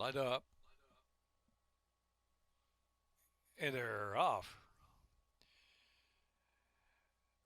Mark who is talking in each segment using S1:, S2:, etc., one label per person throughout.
S1: Lined up. And they're off.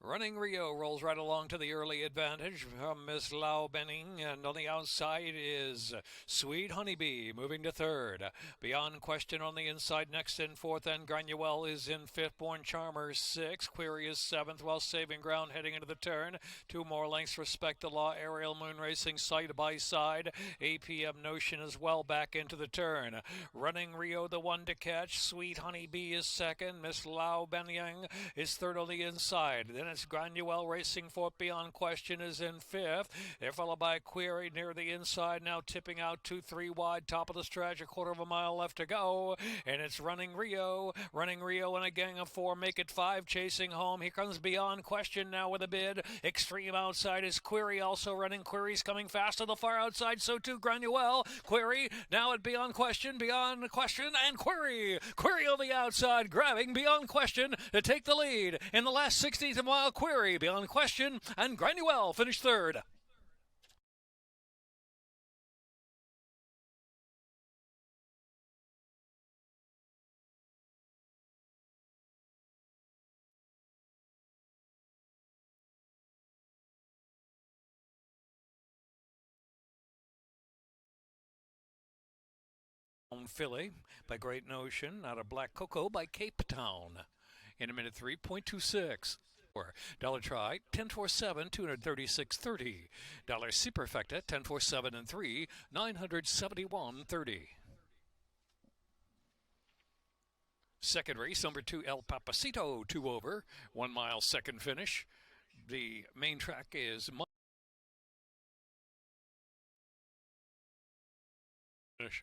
S1: Running Rio rolls right along to the early advantage from Miss Lau Benning, and on the outside is Sweet Honeybee moving to third. Beyond question on the inside, next in fourth, and Granuel is in fifth. Born Charmer sixth. Query is seventh, while Saving Ground heading into the turn. Two more lengths, Respect the Law, Aerial Moon Racing side by side. APM Notion as well back into the turn. Running Rio, the one to catch. Sweet Honeybee is second. Miss Lau Benning is third on the inside. Then it's Granuel racing fourth. Beyond question is in fifth. They're followed by Query near the inside, now tipping out 2-3 wide, top of the stretch, a quarter of a mile left to go, and it's Running Rio and a gang of four make it five, chasing home. Here comes Beyond Question now with a bid. Extreme outside is Query, also running. Query's coming fast to the far outside, so too Granuel. Query now at Beyond Question, and Query on the outside, grabbing Beyond Question to take the lead in the last 16th of a mile. Query, Beyond Question, and Granuel finished third. Philly by Great Notion, out of Black Cocoa by Cape Town. In a minute 3.26. Dollar Try, 1047, 236.30. Dollar Superfecta, 1047 and 3, 971.30. Second race, number 2, El Papacito, 2 over, 1 mile second finish. The main track is finish.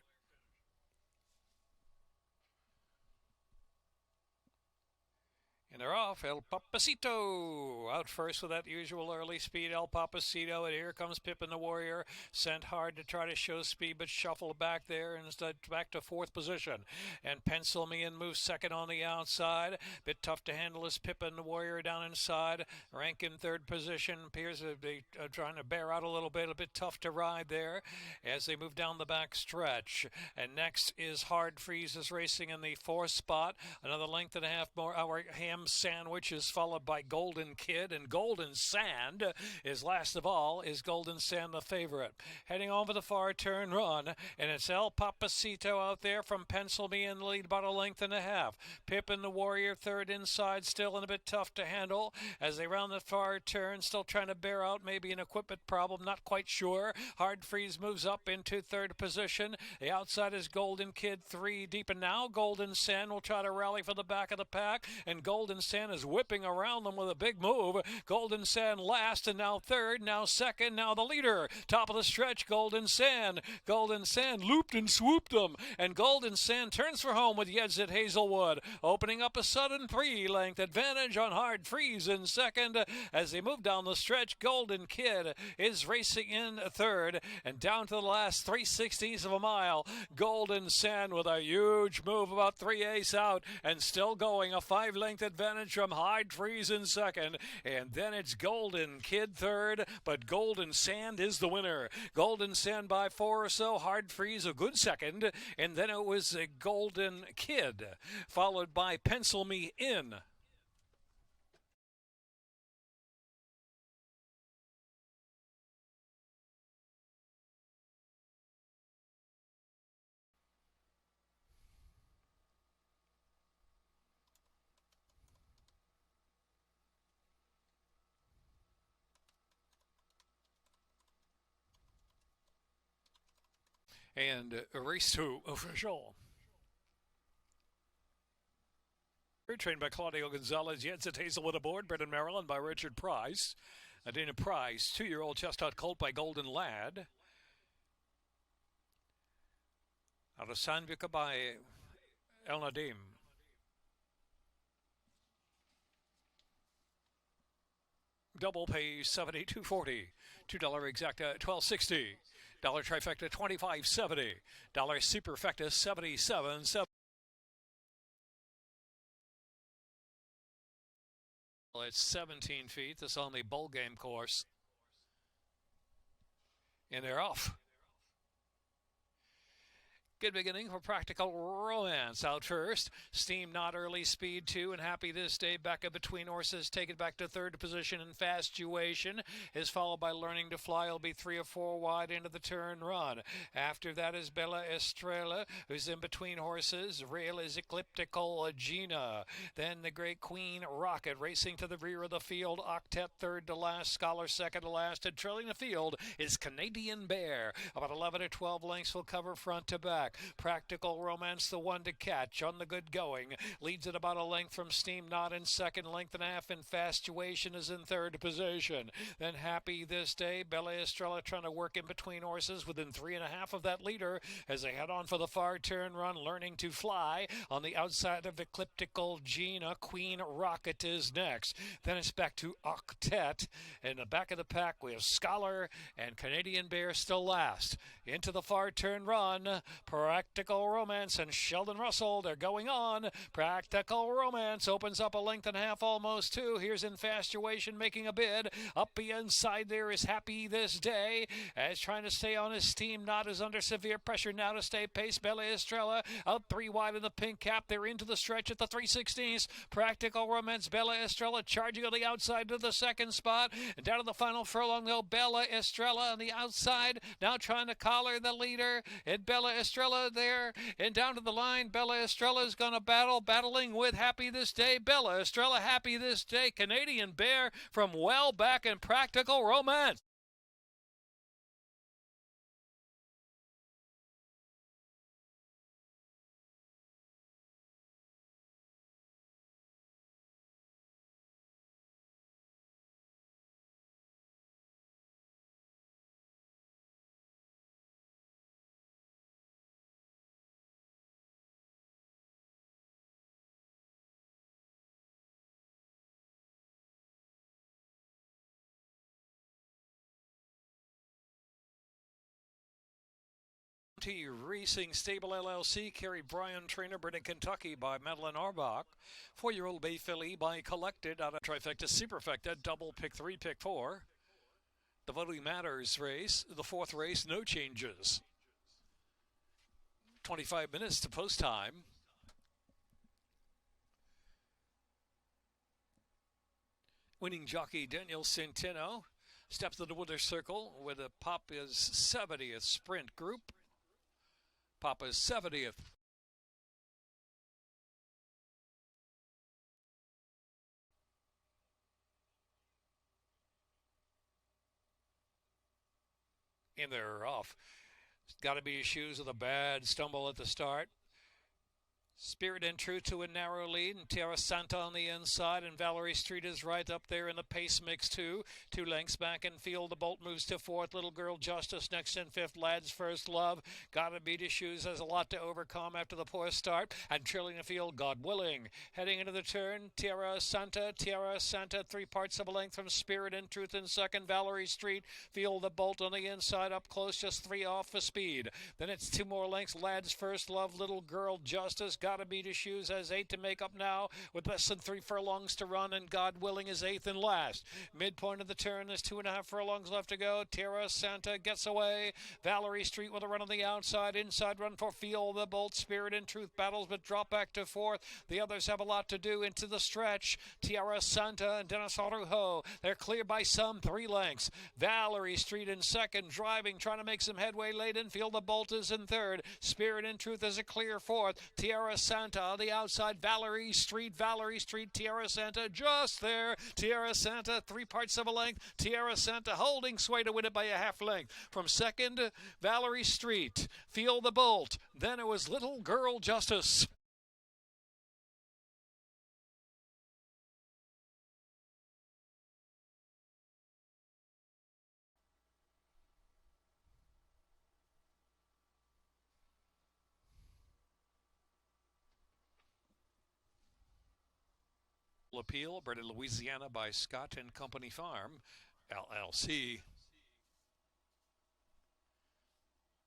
S1: And they're off. El Papacito out first with that usual early speed. El Papacito, and here comes Pippin the Warrior. Sent hard to try to show speed, but shuffled back there and instead back to fourth position. And Pencil Me In moves second on the outside. Bit tough to handle as Pippin the Warrior down inside. Rank in third position. Appears to be trying to bear out a bit tough to ride there as they move down the back stretch. And next is Hard Freezes racing in the fourth spot. Another length and a half more. Our Ham Sandwich is followed by Golden Kid, and Golden Sand is last of all. Is Golden Sand the favorite? Heading over the far turn run, and it's El Papacito out there from Pencil Me In, lead about a length and a half. Pippin the Warrior third inside, still and a bit tough to handle as they round the far turn, still trying to bear out maybe an equipment problem, not quite sure. Hard Freeze moves up into third position. The outside is Golden Kid, three deep, and now Golden Sand will try to rally for the back of the pack, and Golden Sand is whipping around them with a big move. Golden Sand last, and now third, now second, now the leader. Top of the stretch, Golden Sand. Golden Sand looped and swooped them, and Golden Sand turns for home with Yeds at Hazelwood, opening up a sudden 3-length advantage on Hard Freeze in second. As they move down the stretch, Golden Kid is racing in third, and down to the last 3/16 of a mile, Golden Sand with a huge move, about 3/8 out, and still going, a 5-length advantage from Hard Freeze in second, and then it's Golden Kid third, but Golden Sand is the winner. Golden Sand by 4 or so, Hard Freeze a good second, and then it was a Golden Kid, followed by Pencil Me In. And race 2 official. Trained by Claudio Gonzalez, Yeds at Hazelwood aboard, bred in Maryland by Richard Price. Adina Price, 2-year-old chestnut colt by Golden Lad. Out of San Vica by El Nadim. Double pay $72.40. $2 exacta $12.60. Dollar trifecta $25.70. Dollar superfecta $77.70. Well, it's 17 feet. This is on the bowl game course. And they're off. Good beginning for Practical Romance. Out first, Steam Not Early Speed 2 and Happy This Day back up between horses. Take it back to third position in Fastuation. Is followed by Learning to Fly. Will be 3 or 4 wide into the turn run. After that is Bella Estrella, who's in between horses. Rail is Ecliptical Gina. Then the Great Queen Rocket racing to the rear of the field. Octet third to last. Scholar second to last. And trailing the field is Canadian Bear. About 11 or 12 lengths will cover front to back. Practical Romance, the one to catch on the good going. Leads at about a length from Steam Not in second, length and a half. Infatuation is in third position. Then Happy This Day, Bella Estrella trying to work in between horses within 3.5 of that leader as they head on for the far turn run. Learning to Fly on the outside of Ecliptical Gina. Queen Rocket is next. Then it's back to Octet. In the back of the pack we have Scholar and Canadian Bear still last. Into the far turn run, Practical Romance and Sheldon Russell, they're going on. Practical Romance opens up a length and a half, almost 2. Here's Infatuation making a bid. Up the inside there is Happy This Day, as trying to stay on his Steam Not is under severe pressure now to stay pace. Bella Estrella out 3 wide in the pink cap. They're into the stretch at the 3/16. Practical Romance, Bella Estrella charging on the outside to the second spot. And down to the final furlong though, Bella Estrella on the outside, now trying to collar the leader. And Bella Estrella there, and down to the line, Bella Estrella is going to battling with Happy This Day. Bella Estrella, Happy This Day, Canadian Bear from well back in Practical Romance. Racing Stable LLC carried Brian Trainer, bred in Kentucky by Madeline Arbach. 4-year-old Bay Filly by Collected out of Trifecta Superfecta, double pick 3, pick 4. The Voting Matters race, the 4th race, no changes. 25 minutes to post time. Winning jockey Daniel Centeno steps to the winner's circle with a Papa's 70th sprint group. Papa's 70th. And they're off. Got to be his shoes with a bad stumble at the start. Spirit and Truth to a narrow lead, and Tierra Santa on the inside, and Valerie Street is right up there in the pace mix too. 2 lengths back in field. The Bolt moves to 4th. Little Girl Justice next in 5th. Lad's First Love. Gotta Beat His Shoes has a lot to overcome after the poor start. And trailing the field, God Willing. Heading into the turn, Tierra Santa. 3 parts of a length from Spirit and Truth in second. Valerie Street. Feel the Bolt on the inside, up close, just 3 off for speed. Then it's 2 more lengths. Lad's First Love. Little Girl Justice. Gotta Beat His Shoes has 8 to make up now with less than 3 furlongs to run, and God Willing is 8th and last. Midpoint of the turn, there's 2.5 furlongs left to go. Tierra Santa gets away. Valerie Street with a run on the outside. Inside run for Feel the Bolt. Spirit and Truth battles but drop back to 4th. The others have a lot to do into the stretch. Tierra Santa and Dennis Arujo, they're clear by some 3 lengths. Valerie Street in second, driving, trying to make some headway late in. Feel the Bolt is in third. Spirit and Truth is a clear 4th. Tierra Santa on the outside. Valerie Street, Tierra Santa just there. Tierra Santa, 3 parts of a length. Tierra Santa holding sway to win it by a half length. From second, Valerie Street. Feel the Bolt. Then it was Little Girl Justice. Appeal, bred in Louisiana by Scott and Company Farm, LLC.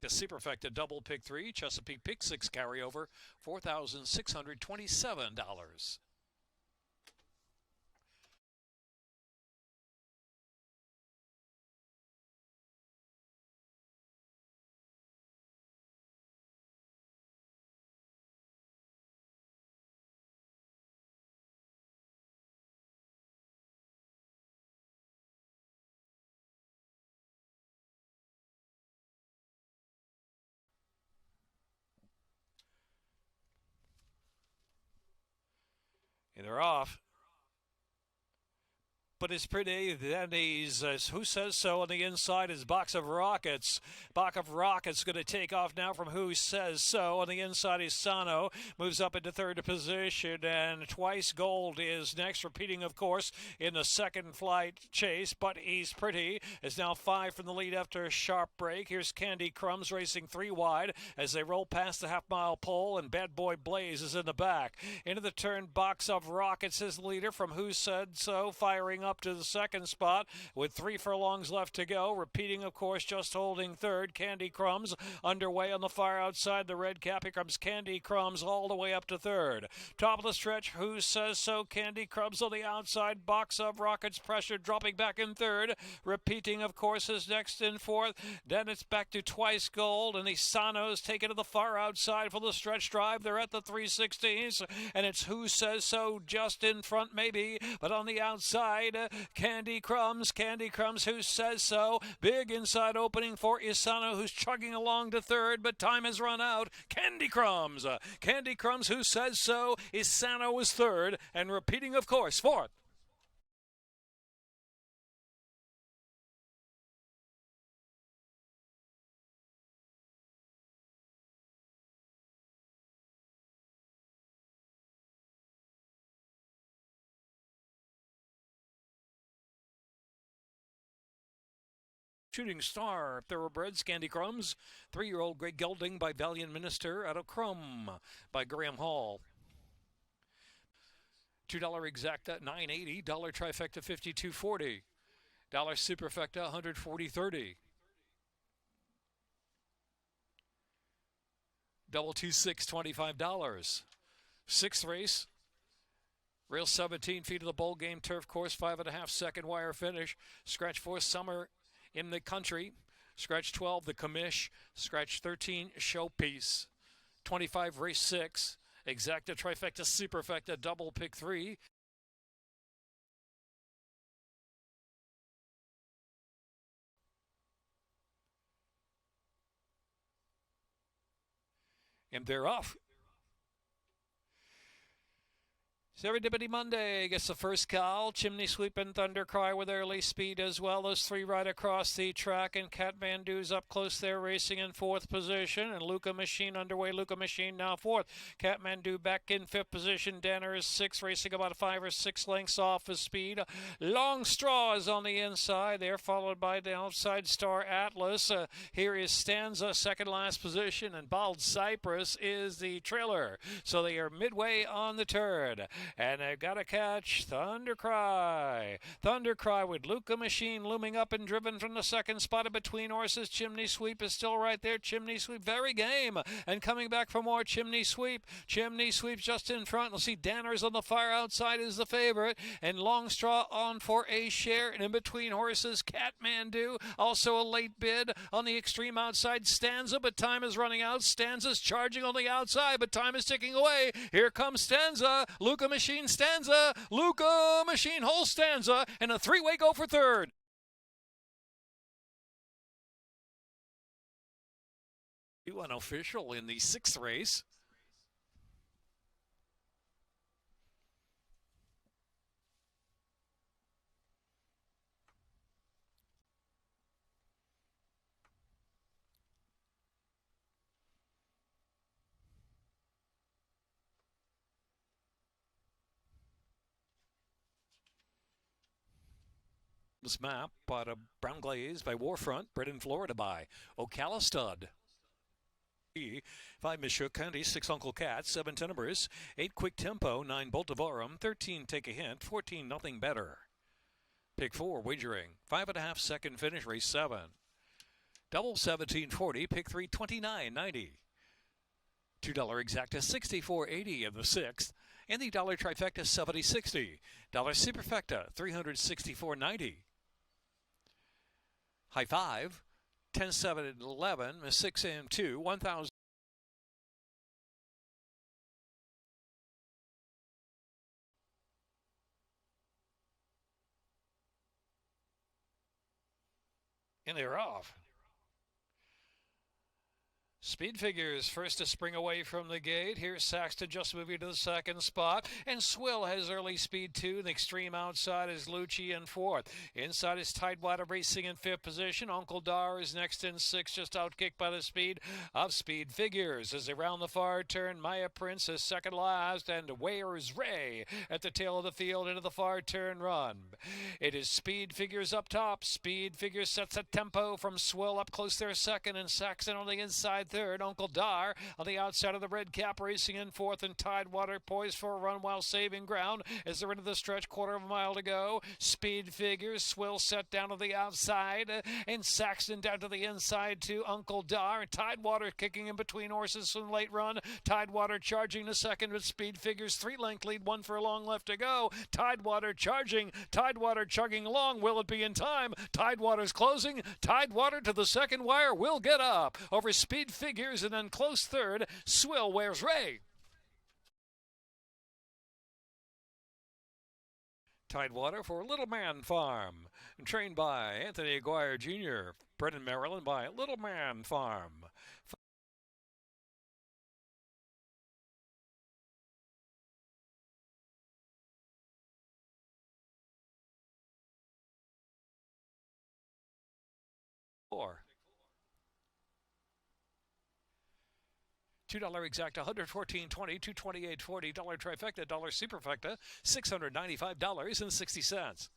S1: The Superfecta double pick 3, Chesapeake pick 6 carryover, $4,627. they're off. But it's pretty. Then he's Who Says So on the inside is Box of Rockets. Box of Rockets going to take off now from Who Says So. On the inside is Sano. Moves up into third position. And Twice Gold is next. Repeating, of course, in the second flight chase. But He's Pretty is now 5 from the lead after a sharp break. Here's Candy Crumbs racing 3 wide as they roll past the half-mile pole. And Bad Boy Blaze is in the back. Into the turn, Box of Rockets is the leader from Who Said So. Firing up to the second spot with 3 furlongs left to go. Repeating, of course, just holding third. Candy Crumbs underway on the far outside the red cap. Here comes Candy Crumbs all the way up to third. Top of the stretch, Who Says So? Candy Crumbs on the outside. Box of Rockets pressure dropping back in third. Repeating, of course, is next in fourth. Then it's back to Twice Gold, and the Sano's taken to the far outside for the stretch drive. They're at the 316s, and it's Who Says So just in front maybe, but on the outside, Candy Crumbs, Who Says So? Big inside opening for Isano, who's chugging along to third, but time has run out. Candy Crumbs, Who Says So? Isano is third, and repeating, of course, fourth. Shooting Star, Thoroughbreds, Candy Crumbs, 3-year-old Greg Gelding by Valiant Minister out of Crumb by Graham Hall. $2 exacta, $9.80. $1 trifecta, $52.40. $1 superfecta, $140.30. Double 2-6, $25. Sixth race. Rail 17 feet of the bowl game turf course, 5.5 second wire finish. Scratch 4 Summer in the Country. Scratch 12 the Commish. Scratch 13 Showpiece. 25 race 6. Exacta, trifecta, superfecta, double pick 3. And they're off. Serendipity Monday gets the first call. Chimney Sweep and Thundercry with early speed as well. Those 3 right across the track. And Kathmandu's up close there racing in 4th position. And Luca Machine underway. Luca Machine now 4th. Kathmandu back in 5th position. Danner is 6th, racing about 5 or 6 lengths off his speed. Long Straw is on the inside there, followed by the outside Star Atlas. Here is Stanza, second last position. And Bald Cypress is the trailer. So they are midway on the turn. And they've got to catch Thundercry. Thundercry with Luca Machine looming up and driven from the second spot in between horses. Chimney Sweep is still right there. Chimney Sweep very game. And coming back for more Chimney Sweep. Chimney Sweep just in front. We'll see Danner's on the far outside is the favorite. And Longstraw on for a share. And in between horses, Kathmandu. Also a late bid on the extreme outside. Stanza, but time is running out. Stanza's charging on the outside, but time is ticking away. Here comes Stanza. Luca Machine, Stanza, Luca Machine, whole Stanza, and a 3-way go for third. Unofficial in the 6th race. This map out of Brown Glaze by Warfront, bred in Florida by Ocala Stud. 5 Miss Candy, 6 Uncle Cat, 7 Tenebris, 8 Quick Tempo, 9 Boltivarum, 13 Take a Hint, 14 Nothing Better. Pick 4 Wagering, 5.5 second finish, race 7. Double 1740, pick 3 29.90. $2 exacta, 64.80 in the 6th. And the $1 trifecta, 70.60. $1 superfecta, 364.90. High 5, 10, 7, and 11, 6 and 2, 1,000. And they're off. Speed Figures first to spring away from the gate. Here's Saxton just moving to the second spot. And Swill has early speed two. The extreme outside is Lucci in fourth. Inside is Tidewater racing in fifth position. Uncle Dar is next in sixth, just outkicked by the speed of Speed Figures. As they round the far turn, Maya Prince is second last. And Where's Ray at the tail of the field into the far turn run. It is Speed Figures up top. Speed Figures sets a tempo from Swill up close there second. And Saxton on the inside third. Uncle Dar on the outside of the red cap racing in fourth, and Tidewater poised for a run while saving ground as they're into the stretch, quarter of a mile to go. Speed Figures, Swill set down to the outside, and Saxton down to the inside to Uncle Dar. Tidewater kicking in between horses from the late run. Tidewater charging to second with Speed Figures, 3-length lead, one furlong left to go. Tidewater charging, Tidewater chugging along. Will it be in time? Tidewater's closing. Tidewater to the second wire will get up over Speed Figures, and then close third, Swill Where's Ray. Tidewater for Little Man Farm, trained by Anthony Aguirre Jr., bred in Maryland by Little Man Farm. Four. $2 exact, $114.20, $228.40, dollar trifecta, dollar superfecta, $695.60.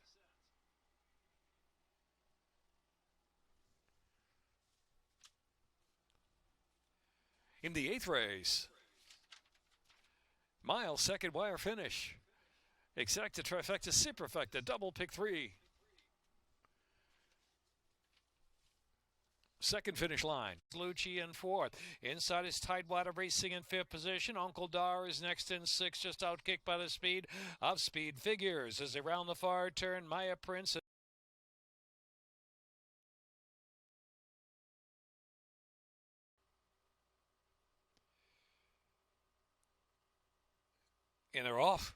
S1: In the eighth race, mile second wire finish. Exacta, trifecta, superfecta, double pick three. Second finish line. Lucci in fourth. Inside is Tidewater racing in fifth position. Uncle Dar is next in sixth, just outkicked by the speed of Speed Figures. As they round the far turn, Maya Prince and they're off.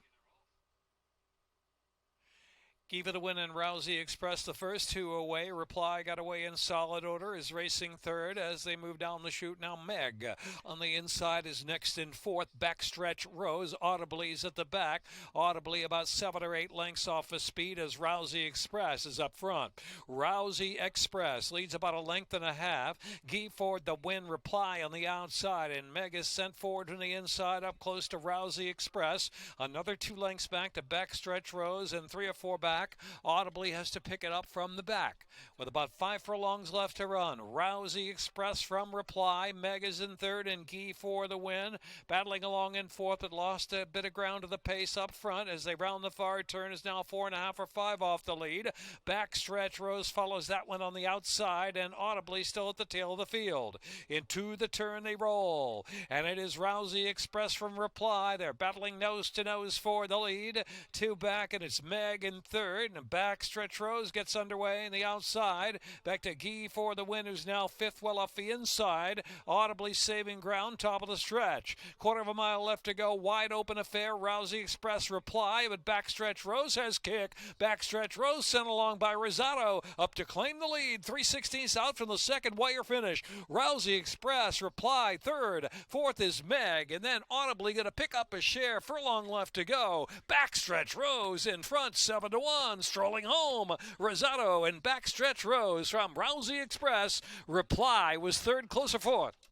S1: Kiva the win and Rousey Express the first two away. Reply got away in solid order, is racing third as they move down the chute. Now Meg on the inside is next in fourth. Backstretch Rose. Audibly is at the back. Audibly about 7 or 8 lengths off of speed as Rousey Express is up front. Rousey Express leads about a length and a half. Guy Ford the win. Reply on the outside, and Meg is sent forward from the inside up close to Rousey Express. Another 2 lengths back to Backstretch Rose, and 3 or 4 back. Audibly has to pick it up from the back with about 5 furlongs left to run. Rousey Express from Reply. Meg is in third, and Guy for the win. Battling along in fourth, but lost a bit of ground to the pace up front as they round the far turn. Is now 4.5 or 5 off the lead. Backstretch Rose follows that one on the outside, and Audibly still at the tail of the field. Into the turn they roll, and it is Rousey Express from Reply. They're battling nose to nose for the lead. 2 back, and it's Meg in third. And Backstretch Rose gets underway in the outside. Back to Guy for the win, who's now fifth, well off the inside. Audibly saving ground, top of the stretch. Quarter of a mile left to go. Wide open affair. Rousey Express Reply, but Backstretch Rose has kick. Backstretch Rose sent along by Rosado up to claim the lead. 3/16 out from the second wire finish. Rousey Express Reply third. Fourth is Meg, and then Audibly going to pick up a share. Furlong left to go. Backstretch Rose in front, 7-1. Strolling home, Rosado and Backstretch Rose from Rousey Express. Reply was third, closer fourth.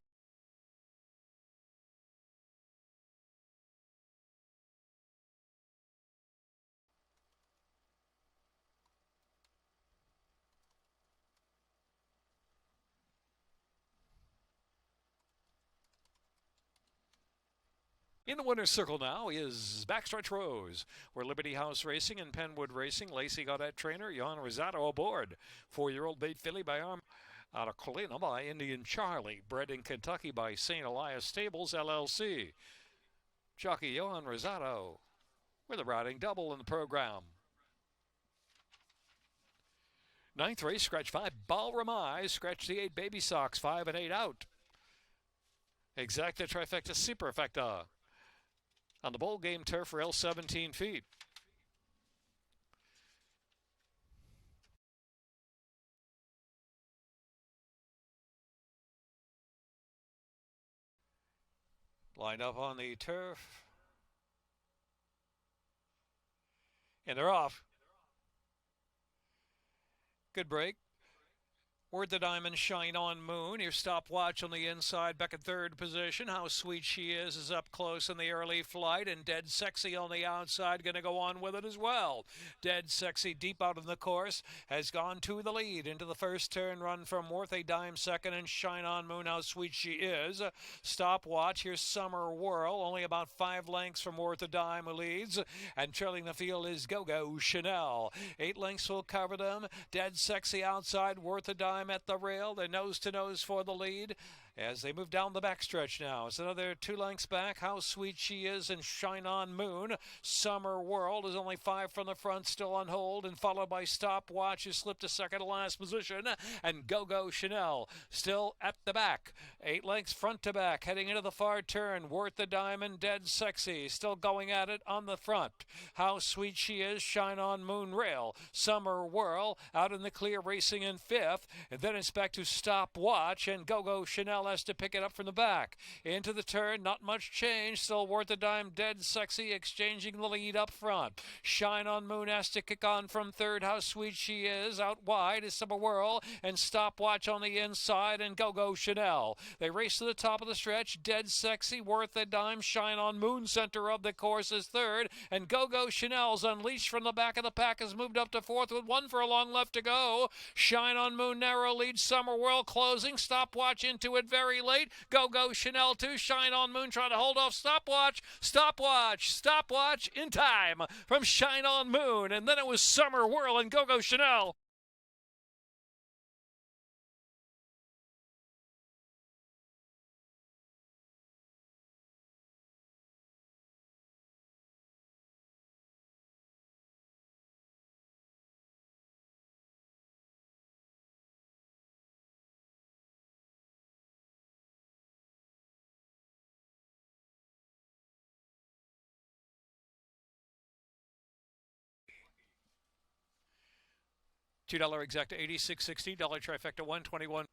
S1: In the winner's circle now is Backstretch Rose, where Liberty House Racing and Penwood Racing, Lacey Gaudette trainer, Jan Rosado aboard. 4-year-old Bait Filly by Arm out of Colina by Indian Charlie, bred in Kentucky by St. Elias Stables, LLC. Jockey Johan Rosado with a riding double in the program. Ninth race, scratch 5, Ballroom Eyes, scratch the 8, Baby Socks, 5 and 8 out. Exacta, trifecta, superfecta. On the bowl game turf, rail 17 feet. Lined up on the turf. And they're off. Good break. Worth the Diamond, Shine on Moon. Your stopwatch on the inside, back in third position. How Sweet She is up close in the early flight, and Dead Sexy on the outside, going to go on with it as well. Dead Sexy deep out of the course has gone to the lead into the first turn run from Worth a Dime second, and Shine on Moon, How Sweet She is. Stopwatch, here's Summer Whirl, only about 5 lengths from Worth a Dime who leads, and trailing the field is Go-Go Chanel. 8 lengths will cover them. Dead Sexy outside, Worth a Dime at the rail. They're nose to nose for the lead as they move down the backstretch now. It's another 2 lengths back. How Sweet She Is and Shine on Moon. Summer World is only 5 from the front, still on hold, and followed by Stopwatch, who slipped to second to last position, and Go-Go Chanel still at the back. 8 lengths front to back, heading into the far turn. Worth the Diamond, Dead Sexy, still going at it on the front. How Sweet She Is, Shine on Moon Rail. Summer Whirl out in the clear, racing in 5th, and then it's back to Stopwatch, and Go-Go Chanel has to pick it up from the back. Into the turn, not much change. Still Worth a Dime, Dead Sexy exchanging the lead up front. Shine on Moon has to kick on from third. How Sweet She Is out wide is Summer Whirl, and Stopwatch on the inside, and Go-Go Chanel. They race to the top of the stretch. Dead Sexy, Worth a Dime, Shine on Moon, center of the course, is third, and Go-Go Chanel's unleashed from the back of the pack has moved up to fourth with 1 furlong left to go. Shine on Moon narrow lead. Summer Whirl closing. Stopwatch into it very late. Go-Go Chanel too. Shine on Moon trying to hold off Stopwatch. Stopwatch in time from Shine on Moon. And then it was Summer Whirl and Go-Go Chanel. $2 exact 86.60. Dollar trifecta 121.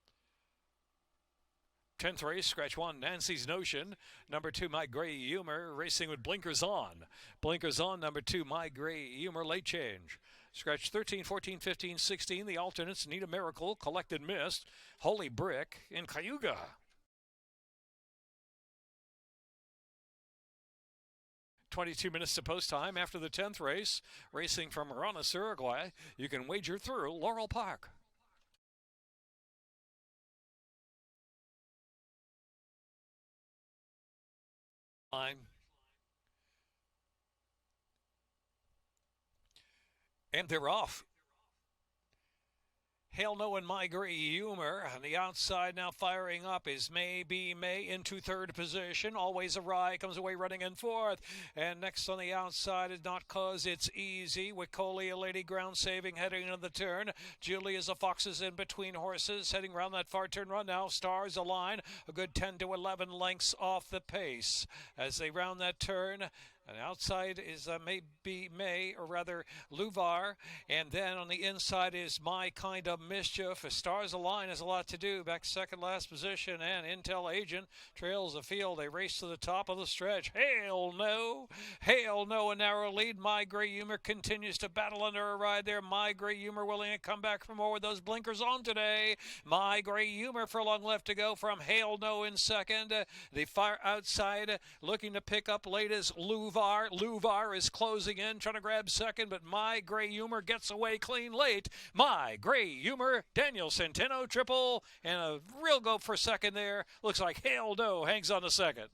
S1: 10th race, scratch 1, Nancy's Notion. Number 2, My Gray Humor, racing with blinkers on. Blinkers on, number 2, My Gray Humor, late change. Scratch 13, 14, 15, 16. The alternates, Need a Miracle, Collected Mist, Holy Brick, and Cayuga. $22 to post time after the 10th race. Racing from Aranas, Uruguay. You can wager through Laurel Park. And they're off. Hail No and My Gray Humor. On the outside now firing up is Maybe May into third position. Always a Rye comes away running in fourth. And next on the outside is Not Cause It's Easy. Wicolia Lady ground saving heading into the turn. Julia's a Foxes in between horses heading around that far turn run now. Stars Align a good 10 to 11 lengths off the pace as they round that turn. And outside is Maybe May, or rather Luvar. And then on the inside is My Kind of Mischief. Stars Align has a lot to do. Back second last position, and Intel Agent trails the field. They race to the top of the stretch. Hail No! Hail No, a narrow lead. My Gray Humor continues to battle under a ride there. My Gray Humor willing to come back for more with those blinkers on today. My Gray Humor for long left to go from Hail No in second. The far outside looking to pick up late is Luvar. Luvar is closing in, trying to grab second, but My Gray Humor gets away clean late. My Gray Humor, Daniel Centeno triple, and a real go for second there. Looks like Hail No hangs on to second.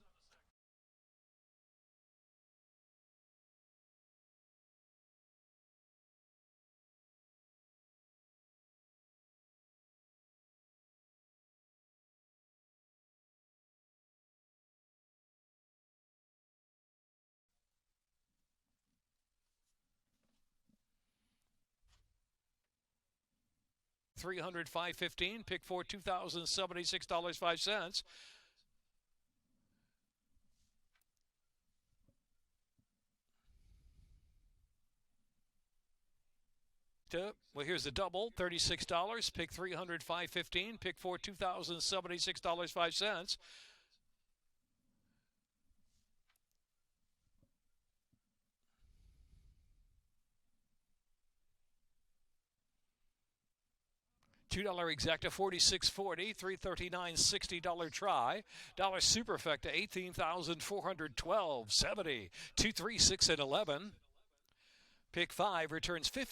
S1: $300, $515, pick for $2,076.05. Well, here's the double, $36, pick $300, $515, pick for $2,076.05. $2 exacta 46.40, $339.60 try. Dollar superfecta 18,412.70, 2, 3, 6, and 11. Pick 5 returns 50.